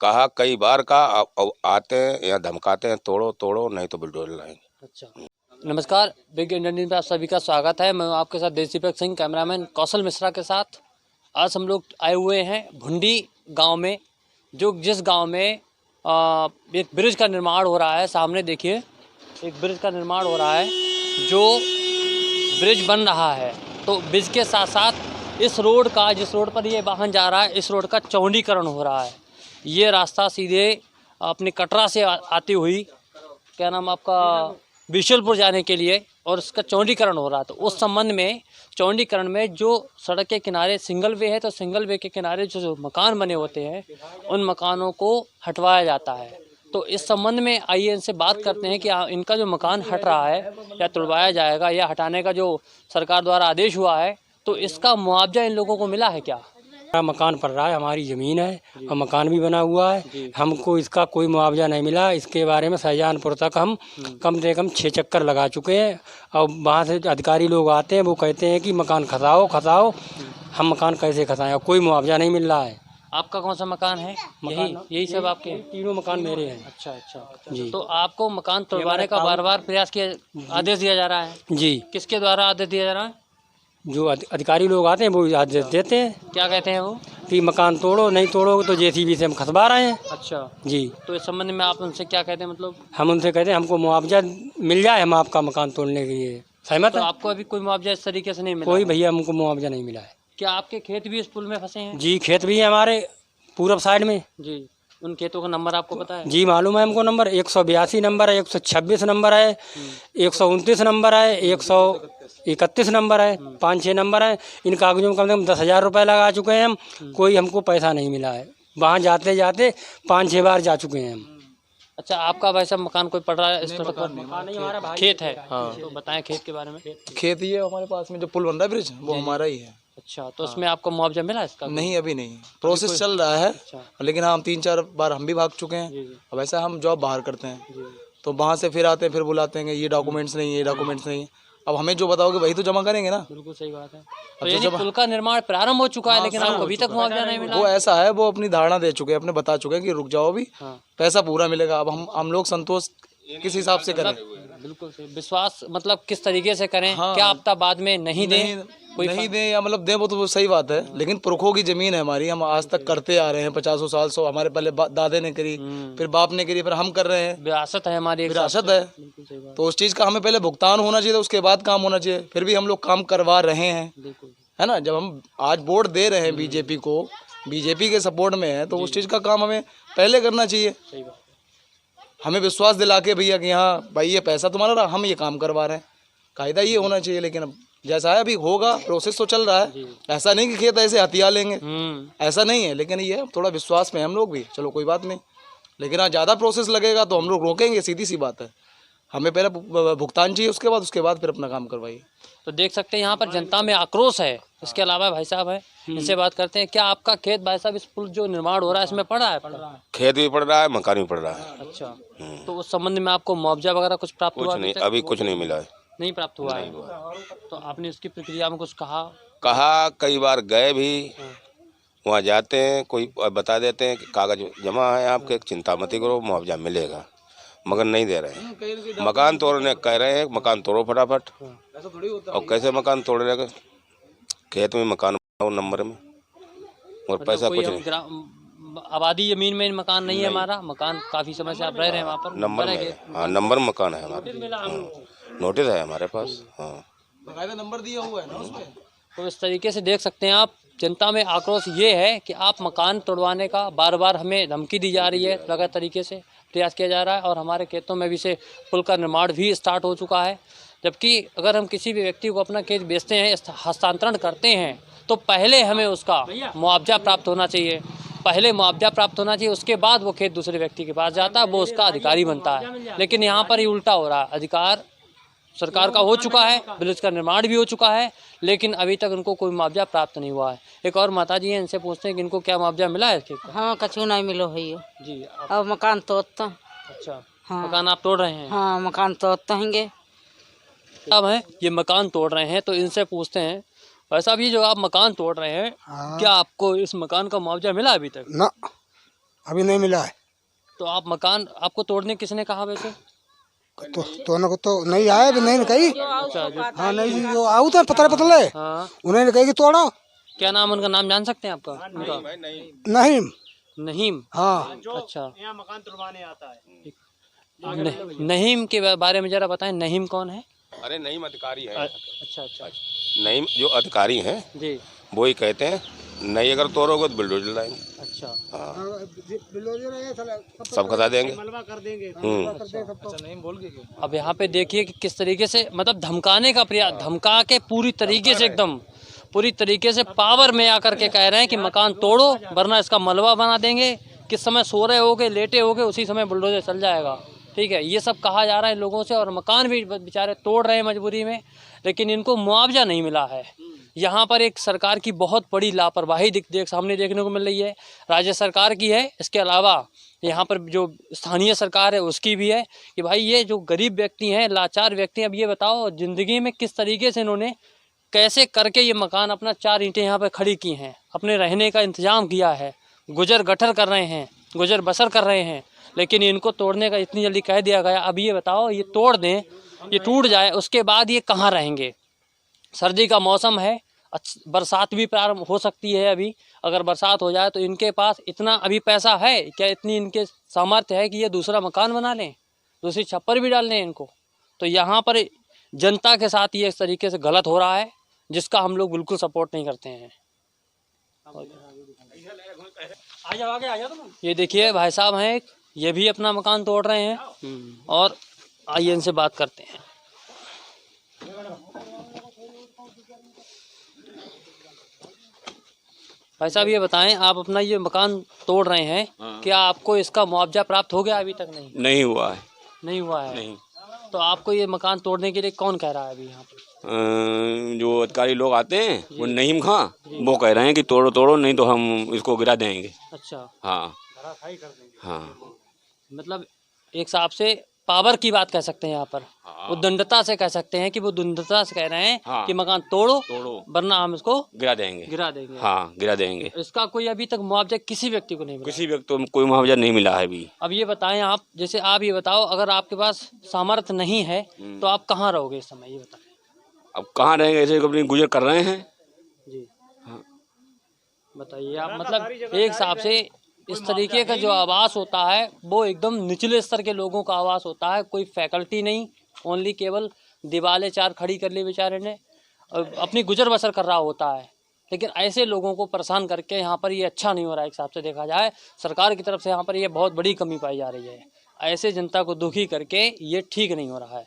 कहा कई बार का आते हैं या धमकाते हैं, तोड़ो तोड़ो नहीं तो बुलडोजर लाएंगे। अच्छा, नमस्कार, बिग इंडियन न्यूज़ में आप सभी का स्वागत है। मैं हूं आपके साथ देश दीपक सिंह, कैमरामैन कौशल मिश्रा के साथ। आज हम लोग आए हुए हैं भुंडी गांव में, जिस गांव में एक ब्रिज का निर्माण हो रहा है। सामने देखिए, एक ब्रिज का निर्माण हो रहा है। जो ब्रिज बन रहा है, तो ब्रिज के साथ साथ इस रोड का, जिस रोड पर ये वाहन जा रहा है, इस रोड का चौड़ीकरण हो रहा है। ये रास्ता सीधे अपने कटरा से आती हुई, क्या नाम आपका, बिशुलपुर जाने के लिए, और इसका चौड़ीकरण हो रहा था। उस संबंध में चौड़ीकरण में जो सड़क के किनारे सिंगल वे है, तो सिंगल वे के किनारे जो मकान बने होते हैं, उन मकानों को हटवाया जाता है। तो इस संबंध में आइए इनसे बात करते हैं कि इनका जो मकान हट रहा है या तुड़वाया जाएगा, या हटाने का जो सरकार द्वारा आदेश हुआ है, तो इसका मुआवजा इन लोगों को मिला है क्या? हमारा मकान पड़ रहा है, हमारी ज़मीन है और मकान भी बना हुआ है। हमको इसका कोई मुआवजा नहीं मिला। इसके बारे में शाहजहानपुर तक हम कम से कम 6 चक्कर लगा चुके हैं, और वहाँ से अधिकारी लोग आते हैं, वो कहते हैं कि मकान खसाओ खसाओ। हम मकान कैसे खसाएं, और कोई मुआवजा नहीं मिल रहा है। आपका कौन सा मकान है? यही सब आपके? तीनों मकान मेरे हैं। अच्छा जी। तो आपको मकान तोड़वाने का बार बार प्रयास किया, आदेश दिया जा रहा है? जी, किसके द्वारा आदेश दिया जा रहा है? जो अधिकारी लोग आते हैं वो आदेश देते हैं क्या कहते हैं वो? कि मकान तोड़ो, नहीं तोड़ोगे तो जेसीबी से हम खसवा रहे हैं। अच्छा, जी, तो इस संबंध में आप उनसे क्या कहते हैं? मतलब हम उनसे कहते हैं हमको मुआवजा मिल जाए, हम आपका मकान तोड़ने के लिए सहमत तो है। आपको अभी कोई मुआवजा इस तरीके से नहीं मिला? कोई भैया हमको मुआवजा नहीं मिला है। क्या आपके खेत भी इस पुल में फंसे हैं? जी, खेत भी है हमारे पूरब साइड में। जी, उन खेतों का नंबर आपको पता है? जी मालूम है हमको। नंबर 182 नंबर है, 126 नंबर है, 129 नंबर है, 131 नंबर है, 5-6 नंबर है। इन कागजों में कम से कम 10,000 रुपये लगा चुके हैं हम। कोई हमको पैसा नहीं मिला है। वहाँ जाते जाते 5-6 बार जा चुके हैं हम। अच्छा, आपका वैसा मकान कोई पड़ रहा है इस सड़क पर? नहीं, हमारा भाई खेत है। हाँ, तो बताएं खेत के बारे में। खेत ही है हमारे पास में, जो पुल बन रहा है ब्रिज, वो हमारा ही है। अच्छा, तो उसमें आपको मुआवजा मिला इसका? नहीं, अभी नहीं, प्रोसेस चल रहा है। लेकिन हाँ, हम 3-4 बार हम भी भाग चुके हैं। अब ऐसा हम जॉब बाहर करते हैं, तो वहाँ से फिर आते हैं, फिर बुलाते हैं कि ये डॉक्यूमेंट्स नहीं है, ये डॉक्यूमेंट्स नहीं है। अब हमें जो बताओगे वही तो जमा करेंगे ना। बिल्कुल सही बात है। तो यानी पुल का निर्माण प्रारंभ हो चुका है, लेकिन आपको अभी तक मुआवजा नहीं मिला? वो ऐसा है, वो अपनी धारणा दे चुके हैं, अपने बता चुके हैं कि रुक जाओ, अभी पैसा पूरा मिलेगा। अब हम लोग संतोष किस हिसाब से करें? बिल्कुल सही। विश्वास मतलब किस तरीके से करें? क्या हफ्ता बाद में नहीं दें? नहीं दें या मतलब दें, वो तो सही बात है, लेकिन पुरखों की जमीन है हमारी। हम आज तक करते आ रहे हैं, 50 साल। हमारे पहले दादे ने करी, फिर बाप ने करी, फिर हम कर रहे हैं। विरासत है हमारी, विरासत है। तो उस चीज का हमें पहले भुगतान होना चाहिए, उसके बाद काम होना चाहिए। फिर भी हम लोग काम करवा रहे हैं, है ना। जब हम आज वोट दे रहे हैं बीजेपी को, बीजेपी के सपोर्ट में है, तो उस चीज का काम हमें पहले करना चाहिए। हमें विश्वास दिला के भैया कि हाँ भाई ये पैसा तुम्हारा रहा, हम ये काम करवा रहे हैं, कायदा ये होना चाहिए। लेकिन अब जैसा है, अभी होगा, प्रोसेस तो चल रहा है। ऐसा नहीं कि खेत ऐसे हथिया लेंगे, ऐसा नहीं है। लेकिन ये थोड़ा विश्वास में हम लोग भी, चलो कोई बात नहीं। लेकिन हाँ, ज़्यादा प्रोसेस लगेगा तो हम लोग रोकेंगे, सीधी सी बात है। हमें पहले भुगतान चाहिए, उसके बाद फिर अपना काम करवाइए। तो देख सकते हैं यहाँ पर जनता में आक्रोश है। इसके अलावा भाई साहब है, इनसे बात करते हैं। क्या आपका खेत भाई साहब इस पुल जो निर्माण हो रहा है इसमें पड़ रहा है? खेत भी पड़ रहा है, मकान भी पड़ रहा है। अच्छा, तो उस संबंध में आपको मुआवजा वगैरह कुछ प्राप्त हुआ? कुछ नहीं, अभी कुछ नहीं मिला है। नहीं प्राप्त हुआ है। तो आपने इसकी प्रक्रिया में कुछ कहा कई बार गए भी, वहाँ जाते हैं, कोई बता देते हैं कि कागज जमा है आपके, चिंता मत करो, मुआवजा मिलेगा, मगर नहीं दे रहे हैं। मकान तोड़ने कह रहे हैं, मकान तोड़ो फटाफट। और कैसे मकान तोड़ रहे हैं? खेत में मकान नंबर में, और पैसा कुछ नहीं। आबादी जमीन में मकान नहीं है हमारा, मकान काफी समय से आप रह रहे हैं वहाँ पर? नंबर में, हाँ, नंबर मकान है हमारा, नोटिस है हमारे पास। हाँ, बकायदा नंबर दिया हुआ है ना उसमें। तो इस तरीके से देख सकते हैं आप, जनता में आक्रोश ये है कि आप मकान तोड़वाने का बार बार हमें धमकी दी जा रही है, लगातार तरीके से प्रयास किया जा रहा है। और हमारे खेतों में भी से पुल का निर्माण भी स्टार्ट हो चुका है। जबकि अगर हम किसी भी व्यक्ति को अपना खेत बेचते हैं, हस्तांतरण करते हैं, तो पहले हमें उसका मुआवजा प्राप्त होना चाहिए। पहले मुआवजा प्राप्त होना चाहिए, उसके बाद वो खेत दूसरे व्यक्ति के पास जाता है, वो उसका अधिकारी बनता है। लेकिन यहाँ पर ही उल्टा हो रहा है। अधिकार सरकार का हो चुका है, ब्रिज का निर्माण भी हो चुका है, लेकिन अभी तक उनको कोई मुआवजा प्राप्त नहीं हुआ है। एक और माता जी हैं, इनसे पूछते हैं कि इनको क्या मुआवजा मिला है? हाँ, कछु नहीं मिलो है जी। अब मकान तोड़ता। अच्छा, हाँ। मकान आप तोड़ रहे हैं? हाँ, मकान तोड़ते हैंगे। अब है ये मकान तोड़ रहे हैं, तो इनसे पूछते हैं, वैसा भी जो आप मकान तोड़ रहे हैं, क्या आपको इस मकान का मुआवजा मिला अभी तक? ना, अभी नहीं मिला है। तो आप मकान आपको तोड़ने किसने कहा वैसे? तो तो नहीं आया, अभी नहीं कही। हाँ नहीं, जो आऊ तो पतले हाँ, उन्होंने कही कि तोड़ो। क्या नाम, उनका नाम जान सकते हैं आपका? उनका नहीं। नहीम। हाँ अच्छा, नहीम के बारे में जरा बताएं, नहीम कौन है? अरे नईम अधिकारी है। अच्छा अच्छा नईम जो अधिकारी हैं जी, वो ही कहते हैं नहीं अगर तोड़ोगे तो बुलडोजर लाएंगे। अच्छा। सब खता देंगे। अच्छा नहीं बोल के क्यों? अब यहाँ पे देखिए कि किस तरीके से मतलब धमकाने का प्रयास, धमका के पूरी तरीके से एकदम पूरी तरीके से पावर में आकर के कह रहे हैं कि मकान तोड़ो वरना इसका मलबा बना देंगे। किस समय सो रहे होगे, लेटे होगे, उसी समय बुलडोजर चल जाएगा। ठीक है, ये सब कहा जा रहा है लोगों से, और मकान भी बेचारे तोड़ रहे हैं मजबूरी में, लेकिन इनको मुआवजा नहीं मिला है। यहाँ पर एक सरकार की बहुत बड़ी लापरवाही सामने देखने को मिल रही है। राज्य सरकार की है, इसके अलावा यहाँ पर जो स्थानीय सरकार है उसकी भी है कि भाई ये जो गरीब व्यक्ति हैं, लाचार व्यक्ति हैं, अब ये बताओ ज़िंदगी में किस तरीके से इन्होंने कैसे करके ये मकान अपना 4 ईंटें यहाँ पर खड़ी की हैं, अपने रहने का इंतजाम किया है, गुजर गटर कर रहे हैं, गुजर बसर कर रहे हैं, लेकिन इनको तोड़ने का इतनी जल्दी कह दिया गया। अब ये बताओ, ये तोड़ दें, ये टूट जाए, उसके बाद ये कहाँ रहेंगे? सर्दी का मौसम है, बरसात भी प्रारंभ हो सकती है। अभी अगर बरसात हो जाए तो इनके पास इतना अभी पैसा है क्या, इतनी इनके सामर्थ्य है कि ये दूसरा मकान बना लें, दूसरी छप्पर भी डाल लें इनको? तो यहाँ पर जनता के साथ ये इस तरीके से गलत हो रहा है, जिसका हम लोग बिल्कुल सपोर्ट नहीं करते हैं। ये देखिए भाई साहब हैं एक, ये भी अपना मकान तोड़ रहे हैं, और आइए इनसे बात करते हैं। भाई साहब ये बताएं, आप अपना ये मकान तोड़ रहे हैं, क्या आपको इसका मुआवजा प्राप्त हो गया? अभी तक नहीं हुआ है। नहीं हुआ है? नहीं। तो आपको ये मकान तोड़ने के लिए कौन कह रहा है अभी यहाँ पे? जो अधिकारी लोग आते हैं वो नईम खां, वो कह रहे हैं कि तोड़ो तोड़ो, नहीं तो हम इसको गिरा देंगे। अच्छा, हाँ हाँ, मतलब एक हिसाब से पावर की बात कह सकते हैं यहाँ पर, उद्दंडता से कह सकते हैं कि वो उद्दंडता से कह रहे हैं हाँ। कि मकान तोड़ो तोड़ो वरना हम इसको गिरा देंगे। गिरा देंगे। हाँ, गिरा देंगे। इसका कोई अभी तक मुआवजा किसी व्यक्ति को नहीं मिला? किसी व्यक्ति को कोई मुआवजा नहीं मिला है अभी। अब ये बताएं आप, जैसे आप ये बताओ, अगर आपके पास सामर्थ्य नहीं है तो आप कहाँ रहोगे इस समय, ये बताएं। अब कहाँ रहेंगे, ऐसे अपनी गुजर कर रहे हैं जी हाँ। बताइए आप, मतलब एक हिसाब से इस तरीके का जो आवास होता है वो एकदम निचले स्तर के लोगों का आवास होता है, कोई फैकल्टी नहीं, ओनली केवल दीवारें 4 खड़ी कर ली बेचारे ने, अपनी गुजर बसर कर रहा होता है। लेकिन ऐसे लोगों को परेशान करके यहाँ पर ये अच्छा नहीं हो रहा है। एक हिसाब से देखा जाए सरकार की तरफ से यहाँ पर ये बहुत बड़ी कमी पाई जा रही है। ऐसे जनता को दुखी करके ये ठीक नहीं हो रहा है।